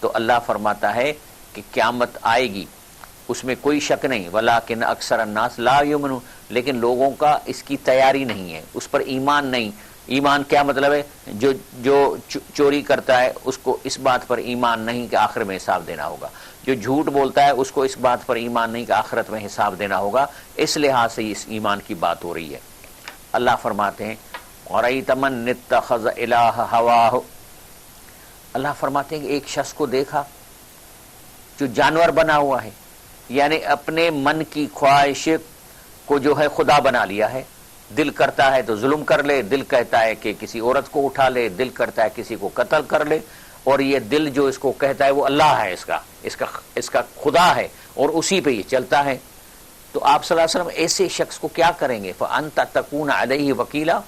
تو اللہ فرماتا ہے کہ قیامت آئے گی، اس میں کوئی شک نہیں، ولیکن اکثر الناس لا یؤمنون، لیکن لوگوں کا اس کی تیاری نہیں ہے، اس پر ایمان نہیں۔ ایمان کیا مطلب ہے؟ جو چوری کرتا ہے اس کو اس بات پر ایمان نہیں کہ آخر میں حساب دینا ہوگا، جو جھوٹ بولتا ہے اس کو اس بات پر ایمان نہیں کہ آخرت میں حساب دینا ہوگا، اس لحاظ سے اس ایمان کی بات ہو رہی ہے۔ اللہ فرماتے ہیں وَرَأَيْتَ مَنِ اتَّخَذَ إِلَٰهَ هَوَاهُ، اللہ فرماتے ہیں کہ ایک شخص کو دیکھا جو جانور بنا ہوا ہے، یعنی اپنے من کی خواہش کو جو ہے خدا بنا لیا ہے۔ دل کرتا ہے تو ظلم کر لے، دل کہتا ہے کہ کسی عورت کو اٹھا لے، دل کرتا ہے کسی کو قتل کر لے، اور یہ دل جو اس کو کہتا ہے وہ اللہ ہے، اس کا خدا ہے، اور اسی پہ یہ چلتا ہے۔ تو آپ صلی اللہ علیہ وسلم ایسے شخص کو کیا کریں گے؟ فَأَنْتَ تَكُونَ عَلَيْهِ وَكِيلًا،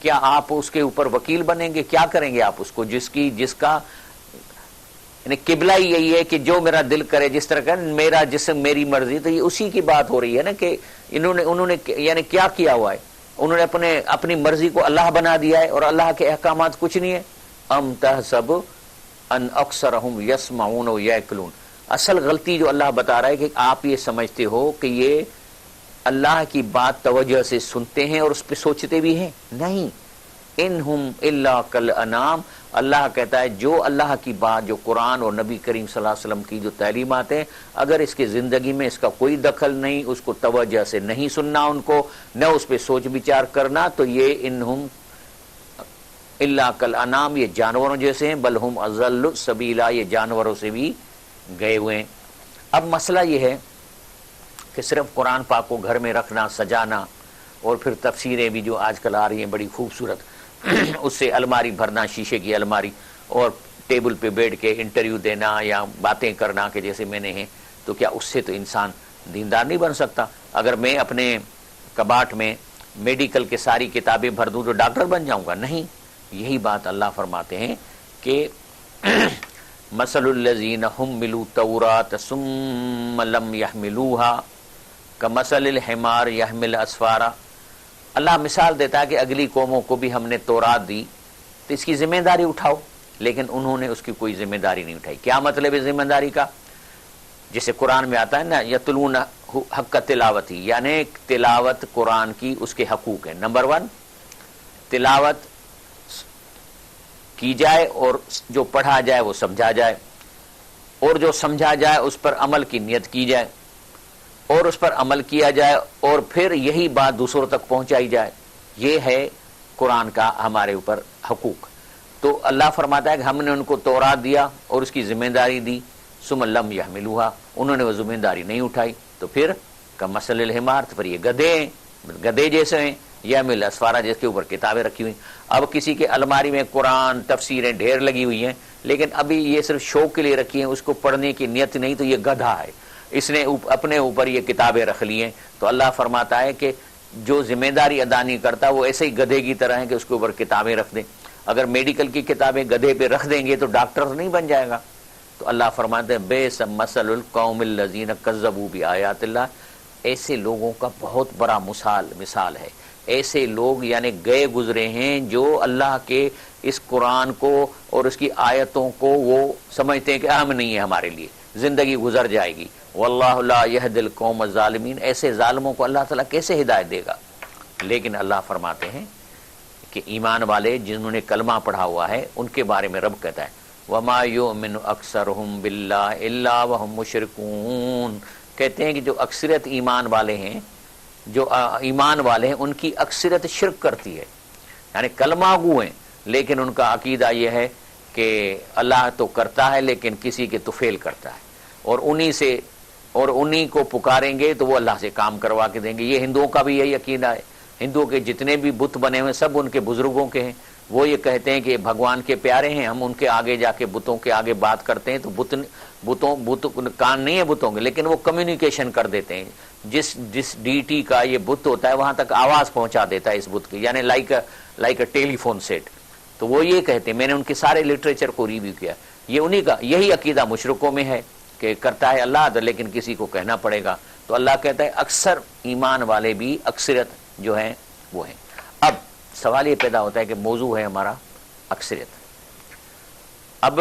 کیا آپ اس کے اوپر وکیل بنیں گے؟ کیا کریں گے آپ اس کو جس کا یعنی قبلہ ہی یہی ہے کہ جو میرا دل کرے، جس طرح کا میرا جسم میری مرضی، تو یہ اسی کی بات ہو رہی ہے نا کہ انہوں نے یعنی کیا کیا ہوا ہے؟ انہوں نے اپنی مرضی کو اللہ بنا دیا ہے، اور اللہ کے احکامات کچھ نہیں ہے۔ ام تحسب ان اکثرهم یسمعون و یعقلون، اصل غلطی جو اللہ بتا رہا ہے کہ آپ یہ سمجھتے ہو کہ یہ اللہ کی بات توجہ سے سنتے ہیں اور اس پہ سوچتے بھی ہیں، نہیں۔ انہم الا کالانعام، اللہ کہتا ہے جو اللہ کی بات، جو قرآن اور نبی کریم صلی اللہ علیہ وسلم کی جو تعلیمات ہیں، اگر اس کی زندگی میں اس کا کوئی دخل نہیں، اس کو توجہ سے نہیں سننا، ان کو نہ اس پہ سوچ بچار کرنا، تو یہ انہم الا کالانعام، یہ جانوروں جیسے ہیں، بل ہم اضل سبیلا، یہ جانوروں سے بھی گئے ہوئے ہیں۔ اب مسئلہ یہ ہے کہ صرف قرآن پاک کو گھر میں رکھنا، سجانا، اور پھر تفسیریں بھی جو آج کل آ رہی ہیں بڑی خوبصورت، اس سے الماری بھرنا، شیشے کی الماری، اور ٹیبل پہ بیٹھ کے انٹرویو دینا یا باتیں کرنا کہ جیسے میں نے ہیں، تو کیا اس سے تو انسان دیندار نہیں بن سکتا؟ اگر میں اپنے کباٹ میں میڈیکل کے ساری کتابیں بھر دوں تو ڈاکٹر بن جاؤں گا؟ نہیں۔ یہی بات اللہ فرماتے ہیں کہ مثل الذین حملوا التوراۃ ثم لم يحملوها کمثل الحمار يحمل اسفارا، اللہ مثال دیتا ہے کہ اگلی قوموں کو بھی ہم نے تورات دی تو اس کی ذمہ داری اٹھاؤ، لیکن انہوں نے اس کی کوئی ذمہ داری نہیں اٹھائی۔ کیا مطلب ہے ذمہ داری کا؟ جسے قرآن میں آتا ہے نا یتلون حق تلاوتی، یعنی تلاوت قرآن کی اس کے حقوق ہیں۔ نمبر 1، تلاوت کی جائے اور جو پڑھا جائے وہ سمجھا جائے، اور جو سمجھا جائے اس پر عمل کی نیت کی جائے، اور اس پر عمل کیا جائے، اور پھر یہی بات دوسروں تک پہنچائی جائے۔ یہ ہے قرآن کا ہمارے اوپر حقوق۔ تو اللہ فرماتا ہے کہ ہم نے ان کو تورات دیا اور اس کی ذمہ داری دی، ثم لم يحملوها، انہوں نے وہ ذمہ داری نہیں اٹھائی، تو پھر کمثل الحمار، تو پھر یہ گدھے جیسے ہیں، یحمل اسفارا، جس کے اوپر کتابیں رکھی ہوئی۔ اب کسی کے الماری میں قرآن تفسیریں ڈھیر لگی ہوئی ہیں، لیکن ابھی یہ صرف شوق کے لیے رکھی ہیں، اس کو پڑھنے کی نیت نہیں، تو یہ گدھا ہے، اس نے اپنے اوپر یہ کتابیں رکھ لی ہیں۔ تو اللہ فرماتا ہے کہ جو ذمہ داری ادا نہیں کرتا وہ ایسے ہی گدھے کی طرح ہے کہ اس کے اوپر کتابیں رکھ دیں۔ اگر میڈیکل کی کتابیں گدھے پہ رکھ دیں گے تو ڈاکٹر نہیں بن جائے گا۔ تو اللہ فرماتے ہیں بئس مثل القوم الذین کذبوا بآیات اللہ، ایسے لوگوں کا بہت بڑا مثال ہے۔ ایسے لوگ یعنی گئے گزرے ہیں جو اللہ کے اس قرآن کو اور اس کی آیتوں کو وہ سمجھتے ہیں کہ اہم نہیں ہے ہمارے لیے، زندگی گزر جائے گی۔ واللہ لا یہدی القوم الظالمین، ایسے ظالموں کو اللہ تعالیٰ کیسے ہدایت دے گا؟ لیکن اللہ فرماتے ہیں کہ ایمان والے جنہوں نے کلمہ پڑھا ہوا ہے ان کے بارے میں رب کہتا ہے وما یؤمن اکثرهم باللہ الا وهم مشرکون، کہتے ہیں کہ جو اکثریت ایمان والے ہیں، جو ایمان والے ہیں، ان کی اکثریت شرک کرتی ہے، یعنی کلمہ گو ہیں، لیکن ان کا عقیدہ یہ ہے کہ اللہ تو کرتا ہے لیکن کسی کے طفیل کرتا ہے، اور انہی کو پکاریں گے تو وہ اللہ سے کام کروا کے دیں گے۔ یہ ہندوؤں کا بھی یہی عقیدہ ہے۔ ہندوؤں کے جتنے بھی بت بنے ہوئے سب ان کے بزرگوں کے ہیں، وہ یہ کہتے ہیں کہ بھگوان کے پیارے ہیں، ہم ان کے آگے جا کے بتوں کے آگے بات کرتے ہیں تو بت کان نہیں ہے بتوں کے، لیکن وہ کمیونیکیشن کر دیتے ہیں۔ جس ڈیٹی کا یہ بت ہوتا ہے وہاں تک آواز پہنچا دیتا ہے اس بت کی، یعنی like a telephone set. تو وہ یہ کہتے ہیں، میں نے ان کے سارے لٹریچر کو ریویو کیا، یہ انہی کا یہی عقیدہ مشرکوں میں ہے کہ کرتا ہے اللہ لیکن کسی کو کہنا پڑے گا۔ تو اللہ کہتا ہے اکثر ایمان والے بھی اکثریت جو ہیں وہ ہیں۔ اب سوال یہ پیدا ہوتا ہے کہ موضوع ہے ہمارا اکثریت۔ اب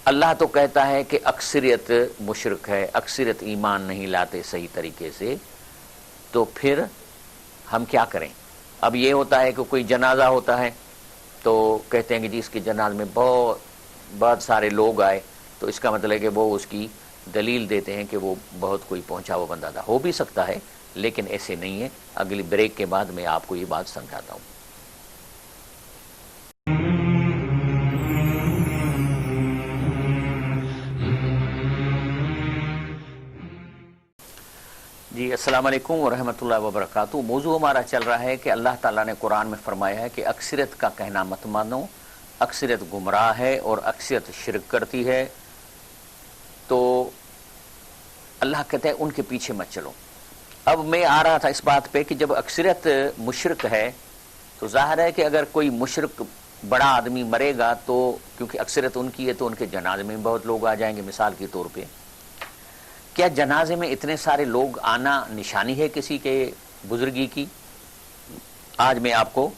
اللہ تو کہتا ہے کہ اکثریت مشرک ہے، اکثریت ایمان نہیں لاتے صحیح طریقے سے، تو پھر ہم کیا کریں؟ اب یہ ہوتا ہے کہ کوئی جنازہ ہوتا ہے تو کہتے ہیں کہ جی اس کے جنازے میں بہت سارے لوگ آئے، تو اس کا مطلب ہے کہ وہ اس کی دلیل دیتے ہیں کہ وہ بہت کوئی پہنچا ہوا بندہ تھا۔ ہو بھی سکتا ہے لیکن ایسے نہیں ہے۔ اگلی بریک کے بعد میں آپ کو یہ بات سمجھاتا ہوں۔ جی السلام علیکم ورحمۃ اللہ وبرکاتہ۔ موضوع ہمارا چل رہا ہے کہ اللہ تعالیٰ نے قرآن میں فرمایا ہے کہ اکثریت کا کہنا مت مانو، اکثریت گمراہ ہے اور اکثریت شرک کرتی ہے، تو اللہ کہتا ہے ان کے پیچھے مت چلو۔ اب میں آ رہا تھا اس بات پہ کہ جب اکثریت مشرک ہے تو ظاہر ہے کہ اگر کوئی مشرک بڑا آدمی مرے گا تو کیونکہ اکثریت ان کی ہے تو ان کے جنازے میں بہت لوگ آ جائیں گے۔ مثال کے طور پہ کیا جنازے میں اتنے سارے لوگ آنا نشانی ہے کسی کے بزرگی کی؟ آج میں آپ کو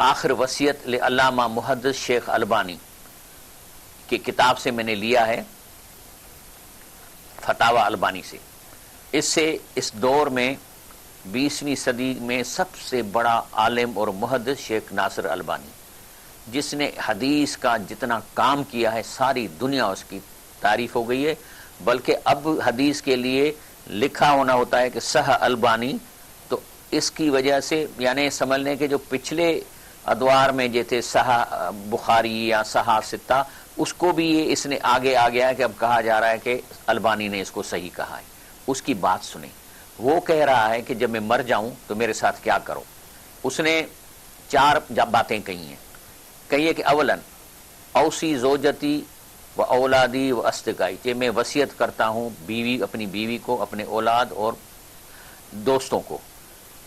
آخر وصیت علامہ محدث شیخ البانی کی کتاب سے میں نے لیا ہے، فتاوی البانی سے۔ اس دور میں 20ویں صدی میں سب سے بڑا عالم اور محدث شیخ ناصر البانی، جس نے حدیث کا جتنا کام کیا ہے ساری دنیا اس کی تعریف ہو گئی ہے، بلکہ اب حدیث کے لیے لکھا ہونا ہوتا ہے کہ صح البانی، تو اس کی وجہ سے یعنی سمجھ لیں کہ جو پچھلے ادوار میں جیسے صح بخاری یا صح ستہ، اس کو بھی یہ اس نے آگے آ گیا ہے کہ اب کہا جا رہا ہے کہ البانی نے اس کو صحیح کہا ہے۔ اس کی بات سنیں، وہ کہہ رہا ہے کہ جب میں مر جاؤں تو میرے ساتھ کیا کرو۔ اس نے 4 باتیں کہی ہیں۔ کہیے کہ اولن اوصی زوجتی و اولادی و استقائی، کہ میں وصیت کرتا ہوں اپنی بیوی کو، اپنے اولاد اور دوستوں کو،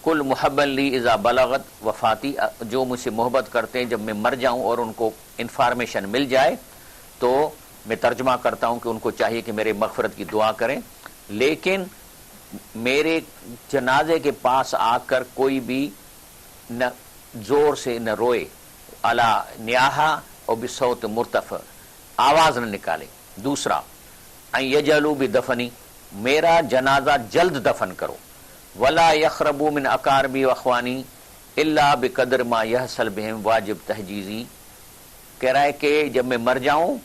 کل محبن لی اذا بلغت وفاتی، جو مجھ سے محبت کرتے ہیں جب میں مر جاؤں اور ان کو انفارمیشن مل جائے تو میں ترجمہ کرتا ہوں کہ ان کو چاہیے کہ میرے مغفرت کی دعا کریں، لیکن میرے جنازے کے پاس آ کر کوئی بھی نہ زور سے نہ روئے، علی نیاحا اور بصوت مرتفع، آواز نہ نکالے۔ دوسرا ان یجلوا بدفنی، میرا جنازہ جلد دفن کرو، ولا یخربوا من اقاربی واخوانی الا بقدر ما یحصل بہم واجب تحجیزی، کہہ رہا ہے کہ جب میں مر جاؤں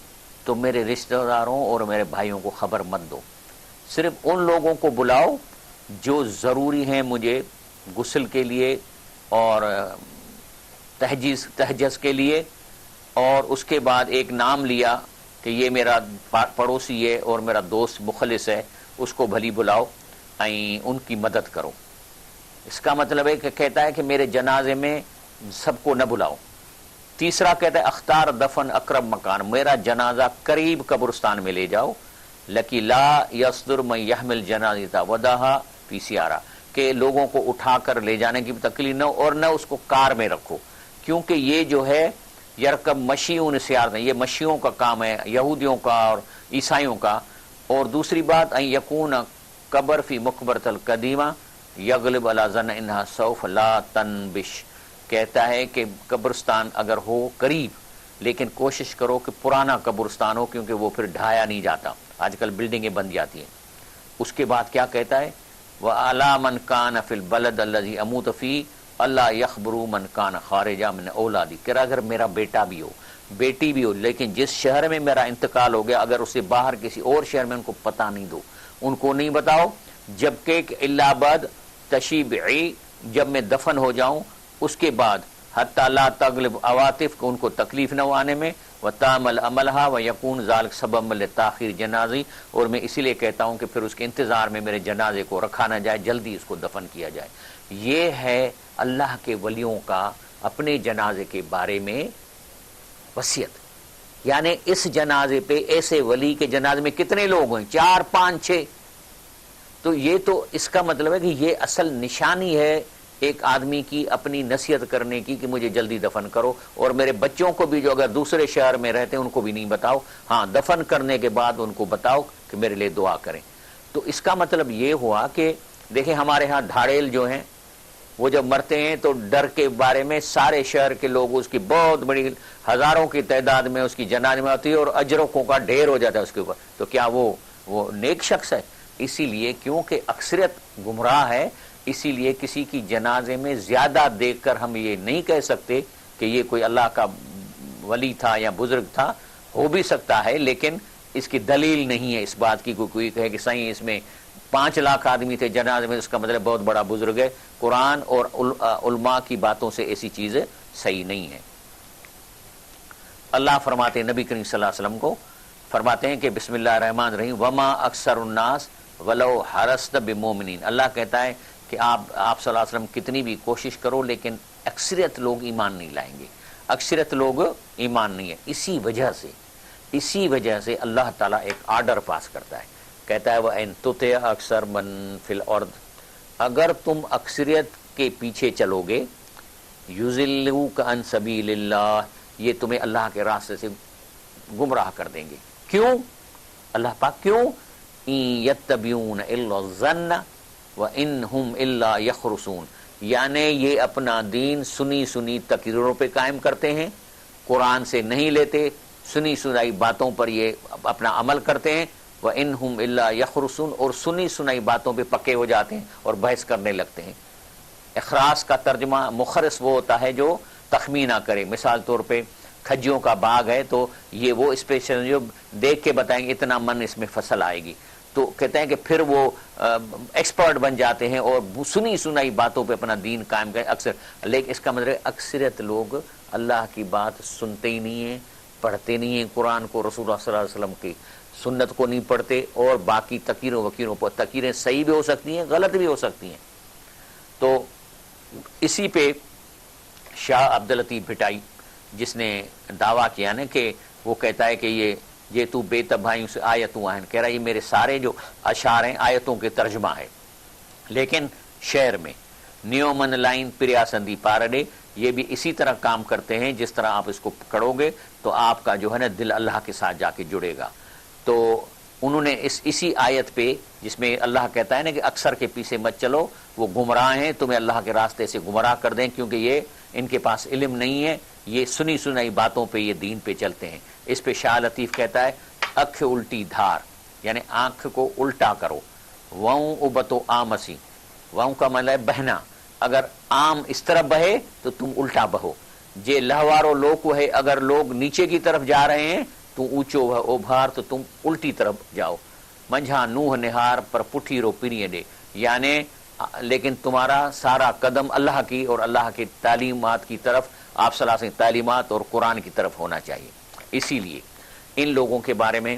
تو میرے رشتہ داروں اور میرے بھائیوں کو خبر مت دو، صرف ان لوگوں کو بلاؤ جو ضروری ہیں مجھے غسل کے لیے اور تحجز کے لیے، اور اس کے بعد ایک نام لیا کہ یہ میرا پڑوسی ہے اور میرا دوست مخلص ہے، اس کو بھلی بلاؤ، ان کی مدد کرو۔ اس کا مطلب ہے کہ کہتا ہے کہ میرے جنازے میں سب کو نہ بلاؤ۔ تیسرا کہتا ہے اختار دفن اقرب مکان، میرا جنازہ قریب قبرستان میں لے جاؤ، لکی لا یصدر من یحمل جنازہ وداہا فی سیارہ، کہ لوگوں کو اٹھا کر لے جانے کی تکلیف نہ ہو، اور نہ اس کو کار میں رکھو، کیونکہ یہ جو ہے یرکب مشیون سیارت، یہ مشیوں کا کام ہے، یہودیوں کا اور عیسائیوں کا۔ اور دوسری بات ان یکون قبر فی مقبرۃ القدیمہ یغلب علی ظن انہا سوف لا تنبش، کہتا ہے کہ قبرستان اگر ہو قریب لیکن کوشش کرو کہ پرانا قبرستان ہو، کیونکہ وہ پھر ڈھایا نہیں جاتا، آج کل بلڈنگیں بن جاتی ہیں۔ اس کے بعد کیا کہتا ہے وَعَلَى مَنْ كَانَ فِي الْبَلَدِ الَّذِي أَمُوتُ فِيهِ اللہ یخبرو من کان خارجہ من اولادی، کہ اگر میرا بیٹا بھی ہو بیٹی بھی ہو لیکن جس شہر میں میرا انتقال ہو گیا اگر اسے باہر کسی اور شہر میں ان کو پتہ نہیں دو، ان کو نہیں بتاؤ، جبکہ الا بعد تشیبعی، جب میں دفن ہو جاؤں اس کے بعد حتی لا تغلب عواطف، کو ان کو تکلیف نہ ہو آنے میں، وتعمل عملها ويكون ذلك سبب لتاخیر جنازی، اور میں اسی لیے کہتا ہوں کہ پھر اس کے انتظار میں میرے جنازے کو رکھا نہ جائے، جلدی اس کو دفن کیا جائے۔ یہ ہے اللہ کے ولیوں کا اپنے جنازے کے بارے میں وصیت۔ یعنی اس جنازے پہ ایسے ولی کے جنازے میں کتنے لوگ ہیں؟ 4 5 6، تو یہ تو اس کا مطلب ہے کہ یہ اصل نشانی ہے ایک آدمی کی اپنی نصیحت کرنے کی کہ مجھے جلدی دفن کرو، اور میرے بچوں کو بھی جو اگر دوسرے شہر میں رہتے ہیں ان کو بھی نہیں بتاؤ، ہاں دفن کرنے کے بعد ان کو بتاؤ کہ میرے لیے دعا کریں۔ تو اس کا مطلب یہ ہوا کہ دیکھیں ہمارے ہاں دھاڑیل جو ہیں وہ جب مرتے ہیں تو ڈر کے بارے میں سارے شہر کے لوگ اس کی بہت بڑی ہزاروں کی تعداد میں اس کی جنازے میں ہوتی ہے اور اجروں کا ڈھیر ہو جاتا ہے اس کے اوپر، تو کیا وہ نیک شخص ہے؟ اسی لیے کیونکہ اکثریت گمراہ ہے، اسی لیے کسی کی جنازے میں زیادہ دیکھ کر ہم یہ نہیں کہہ سکتے کہ یہ کوئی اللہ کا ولی تھا یا بزرگ تھا، ہو بھی سکتا ہے لیکن اس کی دلیل نہیں ہے اس بات کی، کوئی کہے کہ صحیح اس میں 5 لاکھ آدمی تھے جنازے میں، اس کا مطلب بہت بڑا بزرگ ہے۔ قرآن اور علماء کی باتوں سے ایسی چیزیں صحیح نہیں ہے۔ اللہ فرماتے ہیں نبی کریم صلی اللہ علیہ وسلم کو، فرماتے ہیں کہ بسم اللہ الرحمن الرحیم وما اکثر الناس ولو حرصت بمؤمنین، اللہ کہتا ہے کہ آپ صلی اللہ علیہ وسلم کتنی بھی کوشش کرو لیکن اکثریت لوگ ایمان نہیں لائیں گے، اکثریت لوگ ایمان نہیں ہے۔ اسی وجہ سے اللہ تعالیٰ ایک آرڈر پاس کرتا ہے، کہتا ہے وَإِن تُطِعْ أَكْثَرَ مَن فِي الْأَرْضِ، اگر تم اکثریت کے پیچھے چلو گے، يُضِلُّوكَ عَن سَبِيلِ اللَّهِ، یہ تمہیں اللہ کے راستے سے گمراہ کر دیں گے۔ کیوں؟ اللہ پاک کیوں؟ إِن يَتَّبِعُونَ إِلَّا الظَّنَّ وَإِنْ هُمْ إِلَّا يَخْرُصُونَ، یعنی یہ اپنا دین سنی تقریروں پہ قائم کرتے ہیں، قرآن سے نہیں لیتے، سنی سنائی باتوں پر یہ اپنا عمل کرتے ہیں، وَإِنْهُمْ إِلَّا يَخْرُصُونَ، اور سنی سنائی باتوں پہ پکے ہو جاتے ہیں اور بحث کرنے لگتے ہیں۔ اخراس کا ترجمہ، مخرص وہ ہوتا ہے جو تخمینہ کرے، مثال طور پہ کھجیوں کا باغ ہے تو یہ وہ اسپیشل جو دیکھ کے بتائیں گے اتنا من اس میں فصل آئے گی، تو کہتے ہیں کہ پھر وہ ایکسپرٹ بن جاتے ہیں اور سنی سنائی باتوں پہ اپنا دین قائم کریں اکثر، لیکن اس کا مطلب اکثریت لوگ اللہ کی بات سنتے ہی نہیں ہیں، پڑھتے نہیں ہیں قرآن کو، رسول اللہ صلی اللہ علیہ وسلم کی سنت کو نہیں پڑھتے، اور باقی تقریروں پر تقریریں صحیح بھی ہو سکتی ہیں غلط بھی ہو سکتی ہیں۔ تو اسی پہ شاہ عبداللطیف بھٹائی جس نے دعویٰ کیا نا کہ وہ کہتا ہے کہ یہ تو بے تباہیوں سے آیتوں آہن، کہہ رہا ہے یہ میرے سارے جو اشعار ہیں آیتوں کے ترجمہ ہے، لیکن شعر میں نیومن لائن پریاسندی پارڈے یہ بھی اسی طرح کام کرتے ہیں، جس طرح آپ اس کو پکڑو گے تو آپ کا جو ہے نا دل اللہ کے ساتھ جا کے جڑے گا۔ تو انہوں نے اسی آیت پہ جس میں اللہ کہتا ہے نا کہ اکثر کے پیچھے مت چلو، وہ گمراہ ہیں، تمہیں اللہ کے راستے سے گمراہ کر دیں، کیونکہ یہ ان کے پاس علم نہیں ہے، یہ سنی سنائی باتوں پہ یہ دین پہ چلتے ہیں۔ اس پہ شاہ لطیف کہتا ہے اکھ الٹی دھار، یعنی آنکھ کو الٹا کرو، وَاؤں ابتو آمسی، وَاؤں کا مطلب ہے بہنا، اگر آم اس طرف بہے تو تم الٹا بہو، جے لہوارو لوکو ہے، اگر لوگ نیچے کی طرف جا رہے ہیں تو اونچو ہے اوبھار تو تم الٹی طرف جاؤ، منجھا نوح نہار پر پٹھی رو پیریے دے، یعنی لیکن تمہارا سارا قدم اللہ کی اور اللہ کی تعلیمات کی طرف، آپ صلی اللہ علیہ وسلم تعلیمات اور قرآن کی طرف ہونا چاہیے۔ اسی لیے ان لوگوں کے بارے میں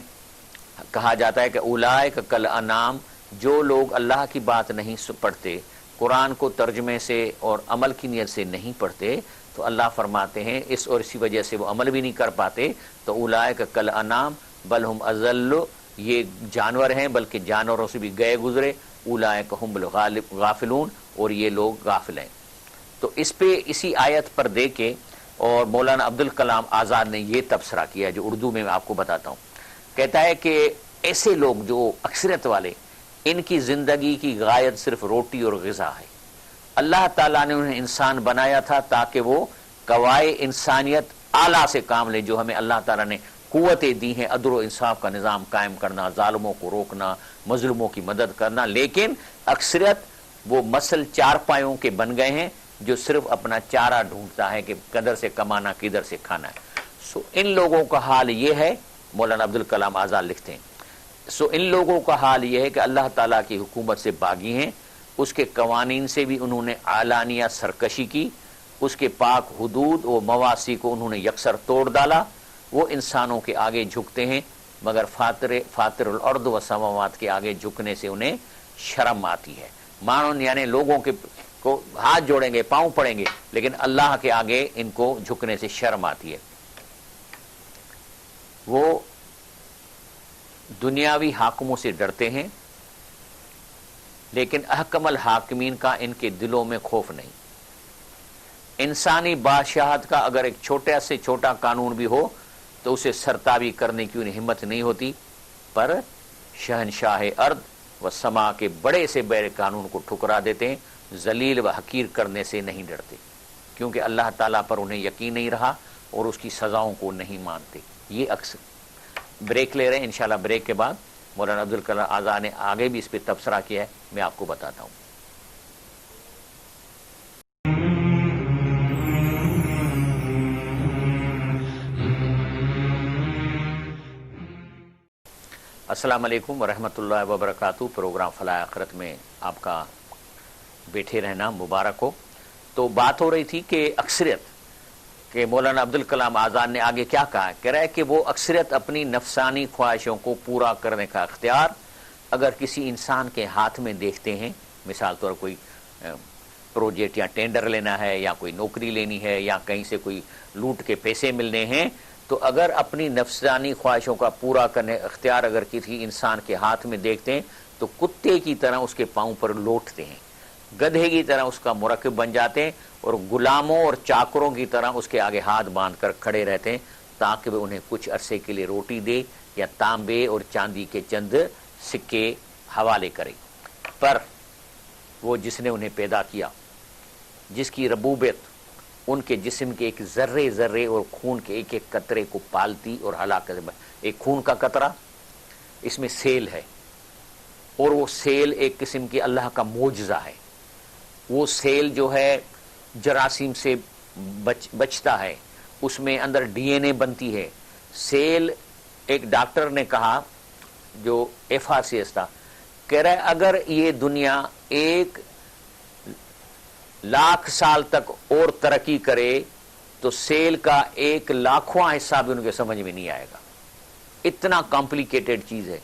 کہا جاتا ہے کہ اولئک کل انعام، جو لوگ اللہ کی بات نہیں پڑھتے، قرآن کو ترجمے سے اور عمل کی نیت سے نہیں پڑھتے، تو اللہ فرماتے ہیں اسی وجہ سے وہ عمل بھی نہیں کر پاتے، تو اولئک کل انعام بل ہم اضل، یہ جانور ہیں بلکہ جانوروں سے بھی گئے گزرے، اولئک ہم الغافلون، اور یہ لوگ غافل ہیں۔ تو اس پہ اسی آیت پر دے کے اور مولانا عبدالکلام آزاد نے یہ تبصرہ کیا جو اردو میں آپ کو بتاتا ہوں، کہتا ہے کہ ایسے لوگ جو اکثریت والے، ان کی زندگی کی غایت صرف روٹی اور غذا ہے۔ اللہ تعالیٰ نے انہیں انسان بنایا تھا تاکہ وہ قواعد انسانیت اعلیٰ سے کام لے، جو ہمیں اللہ تعالیٰ نے قوتیں دی ہیں، عدل و انصاف کا نظام قائم کرنا، ظالموں کو روکنا، مظلوموں کی مدد کرنا، لیکن اکثریت وہ مسل چار پایوں کے بن گئے ہیں جو صرف اپنا چارہ ڈھونڈتا ہے کہ کدھر سے کمانا کدھر سے کھانا ہے۔ ان لوگوں کا حال یہ ہے، مولانا عبدالکلام آزاد لکھتے ہیں، ان لوگوں کا حال یہ ہے کہ اللہ تعالیٰ کی حکومت سے باغی ہیں، اس کے قوانین سے بھی انہوں نے اعلانیہ سرکشی کی، اس کے پاک حدود و مواسی کو انہوں نے یکسر توڑ ڈالا، وہ انسانوں کے آگے جھکتے ہیں مگر فاطر الارض و سماوات کے آگے جھکنے سے انہیں شرم آتی ہے۔ مانو یعنی لوگوں کے کو ہاتھ جوڑیں گے، پاؤں پڑیں گے، لیکن اللہ کے آگے ان کو جھکنے سے شرم آتی ہے۔ وہ دنیاوی حاکموں سے ڈرتے ہیں لیکن احکم الحاکمین کا ان کے دلوں میں خوف نہیں۔ انسانی بادشاہت کا اگر ایک چھوٹا سے چھوٹا قانون بھی ہو تو اسے سرتابی کرنے کی انہیں ہمت نہیں ہوتی، پر شہنشاہ ارض و سما کے بڑے سے بڑے قانون کو ٹھکرا دیتے ہیں ذلیل و حقیر کرنے سے نہیں ڈرتے، کیونکہ اللہ تعالیٰ پر انہیں یقین نہیں رہا اور اس کی سزاؤں کو نہیں مانتے۔ یہ اکثر بریک لے رہے ہیں، انشاءاللہ بریک کے بعد مولانا عبدالکلام آزاد نے آگے بھی اس پہ تبصرہ کیا ہے، میں آپ کو بتاتا ہوں۔ السلام علیکم ورحمۃ اللہ وبرکاتہ۔ پروگرام فلاح آخرت میں آپ کا بیٹھے رہنا مبارک ہو۔ تو بات ہو رہی تھی کہ اکثریت، کہ مولانا عبدالکلام آزاد نے آگے کیا کہا، کہہ رہا ہے کہ وہ اکثریت اپنی نفسانی خواہشوں کو پورا کرنے کا اختیار اگر کسی انسان کے ہاتھ میں دیکھتے ہیں، مثال طور کوئی پروجیکٹ یا ٹینڈر لینا ہے یا کوئی نوکری لینی ہے یا کہیں سے کوئی لوٹ کے پیسے ملنے ہیں، تو اگر اپنی نفسانی خواہشوں کا پورا کرنے اختیار اگر کسی انسان کے ہاتھ میں دیکھتے ہیں تو کتے کی طرح اس کے پاؤں پر لوٹتے ہیں، گدھے کی طرح اس کا مرکب بن جاتے ہیں اور غلاموں اور چاکروں کی طرح اس کے آگے ہاتھ باندھ کر کھڑے رہتے ہیں تاکہ وہ انہیں کچھ عرصے کے لیے روٹی دے یا تانبے اور چاندی کے چند سکے حوالے کرے۔ پر وہ جس نے انہیں پیدا کیا، جس کی ربوبیت ان کے جسم کے ایک ذرے ذرے اور خون کے ایک ایک قطرے کو پالتی اور ہلاکت، ایک خون کا قطرہ اس میں سیل ہے، اور وہ سیل ایک قسم کی اللہ کا معجزہ ہے۔ وہ سیل جو ہے جراثیم سے بچتا ہے، اس میں اندر ڈی این اے بنتی ہے۔ سیل، ایک ڈاکٹر نے کہا جو FRCS تھا، کہہ رہا ہے اگر یہ دنیا 1,00,000 سال تک اور ترقی کرے تو سیل کا 1,00,000واں حصہ بھی ان کے سمجھ میں نہیں آئے گا، اتنا کمپلیکیٹڈ چیز ہے۔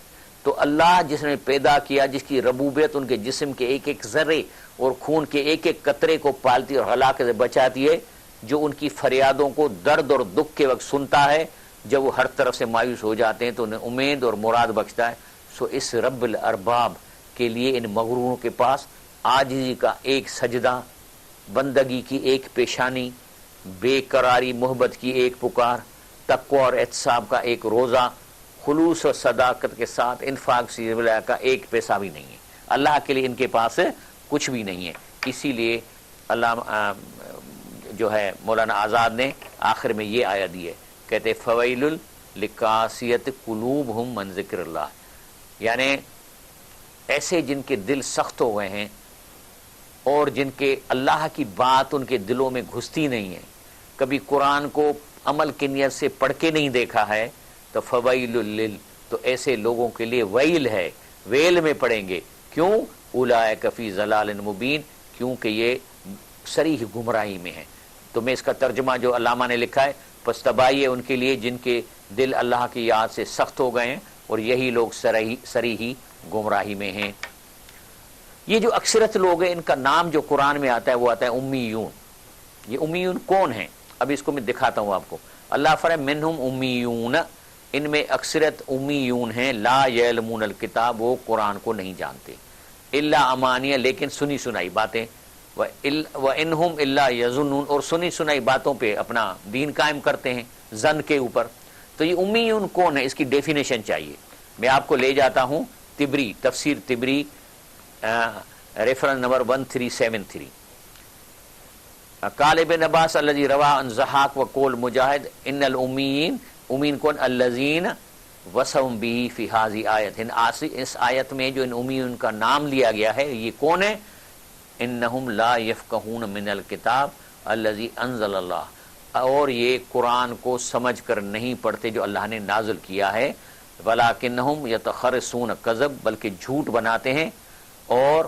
تو اللہ جس نے پیدا کیا، جس کی ربوبیت ان کے جسم کے ایک ایک ذرے اور خون کے ایک ایک قطرے کو پالتی اور ہلاکت سے بچاتی ہے، جو ان کی فریادوں کو درد اور دکھ کے وقت سنتا ہے، جب وہ ہر طرف سے مایوس ہو جاتے ہیں تو انہیں امید اور مراد بخشتا ہے۔ سو اس رب الارباب کے لیے ان مغروروں کے پاس عاجزی کا ایک سجدہ، بندگی کی ایک پیشانی، بے قراری محبت کی ایک پکار، تقوی اور احتساب کا ایک روزہ، خلوص و صداقت کے ساتھ انفاق فی سبیل اللہ کا ایک پیسہ بھی نہیں ہے۔ اللہ کے لیے ان کے پاس کچھ بھی نہیں ہے۔ اسی لیے اللہ جو ہے مولانا آزاد نے آخر میں یہ آیت دی ہے، کہتے فویل لقاسیت قلوبہم من ذکر اللہ، یعنی ایسے جن کے دل سخت ہو گئے ہیں اور جن کے اللہ کی بات ان کے دلوں میں گھستی نہیں ہے، کبھی قرآن کو عمل کی نیت سے پڑھ کے نہیں دیکھا ہے، تو فویل لل، تو ایسے لوگوں کے لیے ویل ہے، ویل میں پڑیں گے۔ کیوں؟ اولئک فی ضلال مبین، کیونکہ یہ صریح گمراہی میں ہیں۔ تو میں اس کا ترجمہ جو علامہ نے لکھا ہے، پس تباہی ان کے لیے جن کے دل اللہ کی یاد سے سخت ہو گئے ہیں، اور یہی لوگ صریح گمراہی میں ہیں۔ یہ جو اکثرت لوگ ہیں، ان کا نام جو قرآن میں آتا ہے وہ آتا ہے امیون۔ یہ امیون کون ہیں؟ اب اس کو میں دکھاتا ہوں آپ کو۔ اللہ فرمائے منہم امیون، ان میں اکثرت امیون ہیں، لا یعلمون الکتاب، وہ قرآن کو نہیں جانتے، الا امانیہ، لیکن سنی سنائی باتیں، وَإِنْهُمْ إِلَّا يَظُنُّونَ، اور سنی سنائی باتوں پہ اپنا دین قائم کرتے ہیں ظن کے اوپر۔ تو یہ امیون کون ہے، اس کی ڈیفینیشن چاہیے۔ میں آپ کو لے جاتا ہوں تبری، تفسیر تبری، ریفرنس نمبر 1373۔ قال ابن عباس الذي روى عن ضحاک وقول مجاہد ان الامیین، امین کون؟ الذین وصفهم به فی هذه آیت، اس آیت میں جو ان امیون کا نام لیا گیا ہے یہ کون ہے؟ انہم لا یفقہون من الکتاب الذی انزل اللہ، اور یہ قرآن کو سمجھ کر نہیں پڑھتے جو اللہ نے نازل کیا ہے، ولکنہم یتخرصون کذب، بلکہ جھوٹ بناتے ہیں اور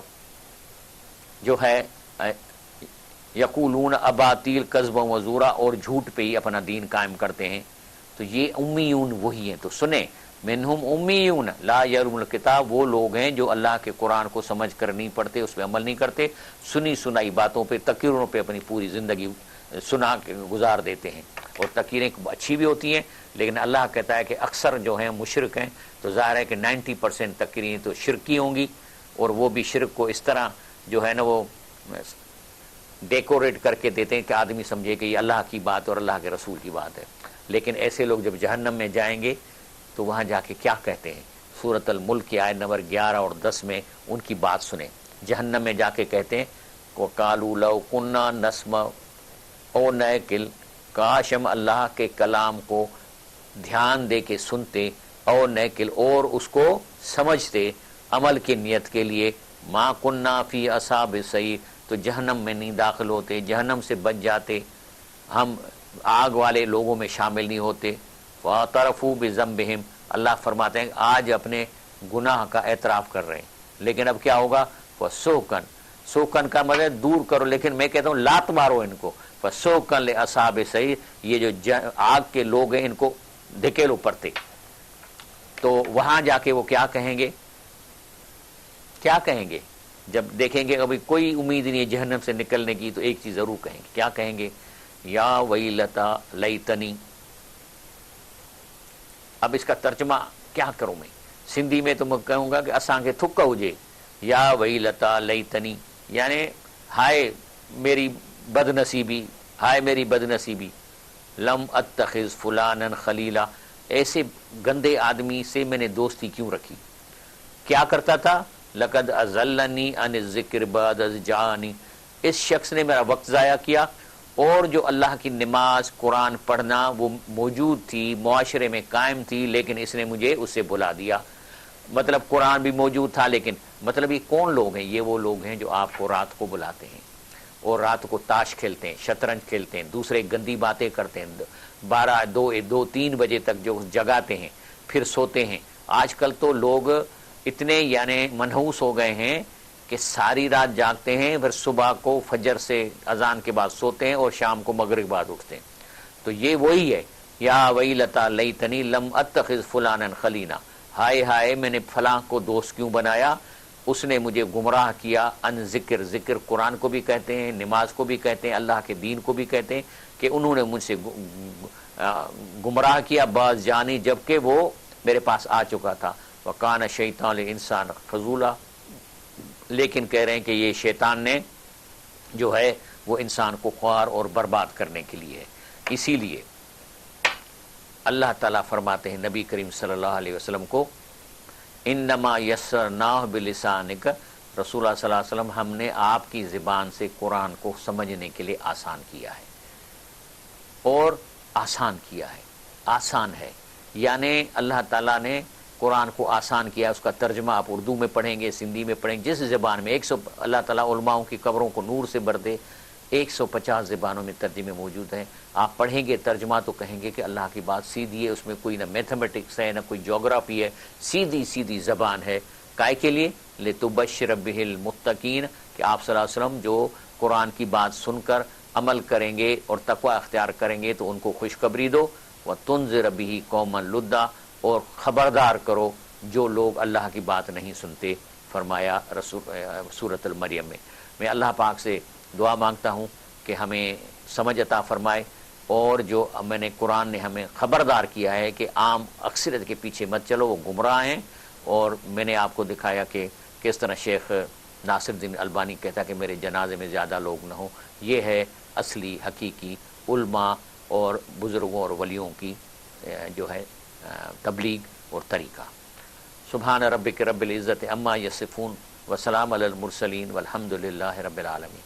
جو ہے یقولون اباطیل کذبا وزورا، اور جھوٹ پہ ہی اپنا دین قائم کرتے ہیں۔ تو یہ امیون وہی ہیں۔ تو سنیں، منہم امیون لا یعلمون الکتاب، وہ لوگ ہیں جو اللہ کے قرآن کو سمجھ کر نہیں پڑھتے، اس پہ عمل نہیں کرتے، سنی سنائی باتوں پہ، تقریروں پہ اپنی پوری زندگی سنا کے گزار دیتے ہیں۔ اور تقریریں اچھی بھی ہوتی ہیں، لیکن اللہ کہتا ہے کہ اکثر جو ہیں مشرک ہیں، تو ظاہر ہے کہ 90% تقریریں تو شرکی ہوں گی، اور وہ بھی شرک کو اس طرح جو ہے نا وہ ڈیکوریٹ کر کے دیتے ہیں کہ آدمی سمجھے کہ یہ اللہ کی بات اور اللہ کے رسول کی بات ہے۔ لیکن ایسے لوگ جب جہنم میں جائیں گے تو وہاں جا کے کیا کہتے ہیں؟ سورۃ الملک کی آیت نمبر 11 اور 10 میں ان کی بات سنیں۔ جہنم میں جا کے کہتے ہیں وقالوا لو كنا نسمع او نعقل، کاش ہم اللہ کے کلام کو دھیان دے کے سنتے، او نعقل اور اس کو سمجھتے عمل کی نیت کے لیے، ما کننا فی اصحاب السعیر، تو جہنم میں نہیں داخل ہوتے، جہنم سے بچ جاتے، ہم آگ والے لوگوں میں شامل نہیں ہوتے۔ فاعترفوا بذنبہم، اللہ فرماتے ہیں آج اپنے گناہ کا اعتراف کر رہے ہیں، لیکن اب کیا ہوگا؟ فسوکن، سوکن کا مطلب دور کرو، لیکن میں کہتا ہوں لات مارو ان کو، فسوکن لاصحاب السعیر، یہ جو آگ کے لوگ ہیں ان کو دھکیلو پڑتے۔ تو وہاں جا کے وہ کیا کہیں گے؟ کیا کہیں گے جب دیکھیں گے ابھی کوئی امید نہیں ہے جہنم سے نکلنے کی؟ تو ایک چیز ضرور کہیں گے، کیا کہیں گے؟ یا ویلتا لیتنی۔ اب اس کا ترجمہ کیا کروں میں؟ سندھی میں تو میں کہوں گا کہ اساں کے تھک ہوجے، یا ویلتا لیتنی، یعنی ہائے میری بد نصیبی، ہائے میری بد نصیبی، لم اتخذ فلانا خلیلا، ایسے گندے آدمی سے میں نے دوستی کیوں رکھی؟ کیا کرتا تھا؟ لقد اضلنی عن الذکر بعد اذ جاءنی، اس شخص نے میرا وقت ضائع کیا، اور جو اللہ کی نماز قرآن پڑھنا وہ موجود تھی، معاشرے میں قائم تھی، لیکن اس نے مجھے اس سے بھلا دیا۔ مطلب قرآن بھی موجود تھا، لیکن مطلب یہ کون لوگ ہیں؟ یہ وہ لوگ ہیں جو آپ کو رات کو بلاتے ہیں اور رات کو تاش کھیلتے ہیں، شطرنج کھیلتے ہیں، دوسرے گندی باتیں کرتے ہیں، 12 2 3 بجے تک جو جگاتے ہیں پھر سوتے ہیں۔ آج کل تو لوگ اتنے یعنی منحوس ہو گئے ہیں کہ ساری رات جاگتے ہیں، پھر صبح کو فجر سے اذان کے بعد سوتے ہیں اور شام کو مغرب کے بعد اٹھتے ہیں۔ تو یہ وہی ہے، یا ویلتا لیتنی لم اتخذ فلانا خلیلا، ہائے ہائے میں نے فلاں کو دوست کیوں بنایا، اس نے مجھے گمراہ کیا ان ذکر، ذکر قرآن کو بھی کہتے ہیں، نماز کو بھی کہتے ہیں، اللہ کے دین کو بھی کہتے ہیں، کہ انہوں نے مجھ سے گمراہ کیا بعض جانی، جبکہ وہ میرے پاس آ چکا تھا۔ وکان شیطان للانسان خذولا، لیکن کہہ رہے ہیں کہ یہ شیطان نے جو ہے وہ انسان کو خوار اور برباد کرنے کے لیے ہے۔ اسی لیے اللہ تعالیٰ فرماتے ہیں نبی کریم صلی اللہ علیہ وسلم کو، انما یسرناہ بلسانک، رسول اللہ صلی اللہ علیہ وسلم ہم نے آپ کی زبان سے قرآن کو سمجھنے کے لیے آسان کیا ہے، اور آسان کیا ہے، آسان ہے، یعنی اللہ تعالیٰ نے قرآن کو آسان کیا۔ اس کا ترجمہ آپ اردو میں پڑھیں گے، سندھی میں پڑھیں گے، جس زبان میں اللہ تعالیٰ علماؤں کی قبروں کو نور سے بھر دے، 150 زبانوں میں ترجمے موجود ہیں۔ آپ پڑھیں گے ترجمہ تو کہیں گے کہ اللہ کی بات سیدھی ہے، اس میں کوئی نہ میتھمیٹکس ہے، نہ کوئی جغرافی ہے، سیدھی سیدھی زبان ہے۔ کائے کے لیے؟ لتبشر بہ المتقین، کہ آپ صلی اللہ علیہ وسلم جو قرآن کی بات سن کر عمل کریں گے اور تقوی اختیار کریں گے تو ان کو خوشخبری دو، وتنذر بہ قوما لدا، اور خبردار کرو جو لوگ اللہ کی بات نہیں سنتے، فرمایا سورۃ المریم میں۔ میں اللہ پاک سے دعا مانگتا ہوں کہ ہمیں سمجھ عطا فرمائے، اور جو میں نے قرآن نے ہمیں خبردار کیا ہے کہ عام اکثریت کے پیچھے مت چلو، وہ گمراہ ہیں، اور میں نے آپ کو دکھایا کہ کس طرح شیخ ناصر الدین البانی کہتا کہ میرے جنازے میں زیادہ لوگ نہ ہوں۔ یہ ہے اصلی حقیقی علماء اور بزرگوں اور ولیوں کی جو ہے تبلیغ اور طریقہ۔ سبحان ربک رب العزت عما یصفون وسلام علی المرسلین والحمد للہ رب العالمین۔